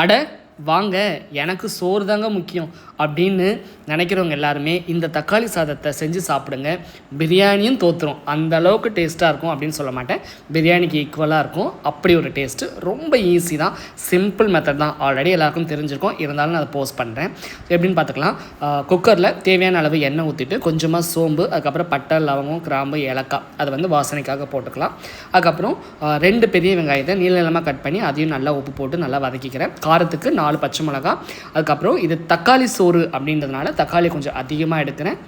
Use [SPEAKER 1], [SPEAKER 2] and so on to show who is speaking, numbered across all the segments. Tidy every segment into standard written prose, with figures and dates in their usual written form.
[SPEAKER 1] அட வாங்க, எனக்கு சோறு தாங்க முக்கியம் அப்படின்னு நினைக்கிறவங்க எல்லாருமே இந்த தக்காளி சாதத்தை செஞ்சு சாப்பிடுங்க. பிரியாணியும் தோற்றுரும், அந்த அளவுக்கு டேஸ்ட்டாக இருக்கும் அப்படின்னு சொல்ல மாட்டேன், பிரியாணிக்கு ஈக்குவலாக இருக்கும். அப்படி ஒரு டேஸ்ட்டு. ரொம்ப ஈஸி தான், சிம்பிள் மெத்தட் தான், ஆல்ரெடி எல்லாருக்கும் தெரிஞ்சிருக்கும். இருந்தாலும் நான் அதை போஸ்ட் பண்ணுறேன். எப்படின்னு பார்த்துக்கலாம். குக்கரில் தேவையான அளவு எண்ணெய் ஊற்றிட்டு கொஞ்சமாக சோம்பு, அதுக்கப்புறம் பட்டை, லவங்கம், கிராம்பு, ஏலக்காய் அதை வாசனைக்காக போட்டுக்கலாம். அதுக்கப்புறம் 2 பெரிய வெங்காயத்தை நீள நீளமாக கட் பண்ணி அதையும் நல்லா உப்பு போட்டு நல்லா வதக்கிக்கிறேன். காரத்துக்கு 4 பச்சை மிளகா. அதுக்கப்புறம் இது தக்காளி சோறு அப்படின்றதுனால தக்காளி கொஞ்சம் அதிகமாக எடுக்கிறேன்.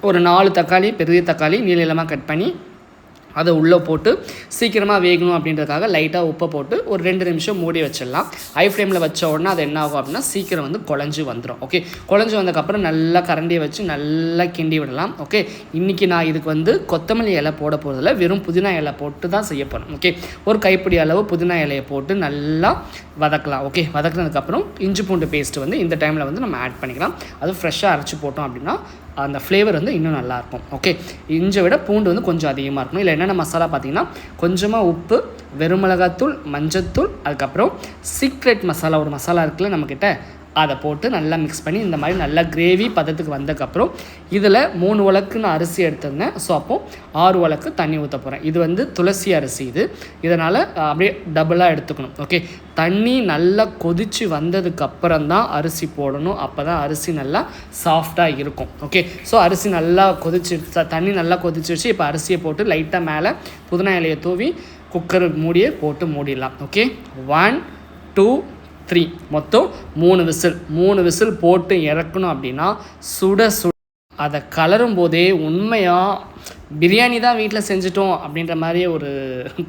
[SPEAKER 1] ஒரு 4 தக்காளி, பெரிய தக்காளி நீள நீளமாக கட் பண்ணி அதை உள்ளே போட்டு சீக்கிரமாக வேகணும் அப்படின்றதுக்காக லைட்டாக உப்பை போட்டு ஒரு 2 நிமிஷம் மூடி வச்சிடலாம். ஹை ஃப்ளேமில் வச்ச உடனே அது என்ன ஆகும் அப்படின்னா சீக்கிரம் குழஞ்சி வந்துடும். ஓகே, குழஞ்சி வந்ததுக்கப்புறம் நல்லா கரண்டியை வச்சு நல்லா கிண்டி விடலாம். ஓகே, இன்றைக்கி நான் இதுக்கு கொத்தமல்லி இலை போட போகிறதில்ல, வெறும் புதினா இலை போட்டு தான் செய்ய போகிறேன். ஓகே, ஒரு கைப்பிடி அளவு புதினா இலையை போட்டு நல்லா வதக்கலாம். ஓகே, வதக்கினதுக்கப்புறம் இஞ்சி பூண்டு பேஸ்ட்டு இந்த டைமில் நம்ம ஆட் பண்ணிக்கலாம். அது ஃப்ரெஷ்ஷாக அரைச்சி போட்டோம் அப்படின்னா அந்த ஃப்ளேவர் இன்னும் நல்லாயிருக்கும். ஓகே, இஞ்சை விட பூண்டு கொஞ்சம் அதிகமாக இருக்கணும். இல்லை என்னென்ன மசாலா பார்த்தீங்கன்னா கொஞ்சமாக உப்பு, வெறுமிளகாத்தூள், மஞ்சத்தூள், அதுக்கப்புறம் சீக்ரெட் மசாலா ஒரு மசாலா இருக்குல்ல நம்மக்கிட்ட, அதை போட்டு நல்லா மிக்ஸ் பண்ணி இந்த மாதிரி நல்லா கிரேவி பதத்துக்கு வந்ததுக்கப்புறம் இதில் 3 உலக்கு நான் அரிசி எடுத்திருந்தேன். ஸோ அப்போது 6 உலக்கு தண்ணி ஊற்ற போகிறேன். இது துளசி அரிசி இதனால் அப்படியே டபுளாக எடுத்துக்கணும். ஓகே, தண்ணி நல்லா கொதித்து வந்ததுக்கப்புறம் தான் அரிசி போடணும். அப்போ தான் அரிசி நல்லா சாஃப்டாக இருக்கும். ஓகே, ஸோ அரிசி நல்லா தண்ணி நல்லா கொதிச்சிருச்சு. இப்போ அரிசியை போட்டு லைட்டாக மேலே புதினா இலையை தூவி குக்கர் மூடியை போட்டு மூடிடலாம். ஓகே, 1 2 3 மொத்தம் 3 விசில் போட்டு இறக்கணும். அப்படின்னா சுட அதை கலரும் போதே உண்மையாக பிரியாணி தான் வீட்டில் செஞ்சிட்டோம் அப்படின்ற மாதிரி ஒரு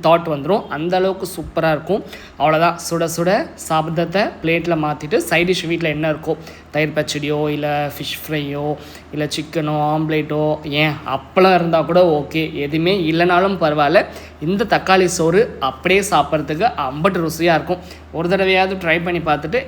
[SPEAKER 1] தாட் வந்துடும். அந்தளவுக்கு சூப்பராக இருக்கும். அவ்வளோதான், சுட சாதத்தை பிளேட்டில் மாற்றிட்டு சைட் டிஷ் வீட்டில் என்ன இருக்கோ, தயிர் பச்சடியோ இல்லை ஃபிஷ் ஃப்ரையோ இல்லை சிக்கனோ ஆம்லேட்டோ, ஏன் அப்பளம் இருந்தால் கூட ஓகே, எதுவுமே இல்லைனாலும் பரவாயில்ல, இந்த தக்காளி சோறு அப்படியே சாப்பிட்றதுக்கு அம்பட்டு ருசியாக இருக்கும். ஒரு தடவையாவது ட்ரை பண்ணி பார்த்துட்டு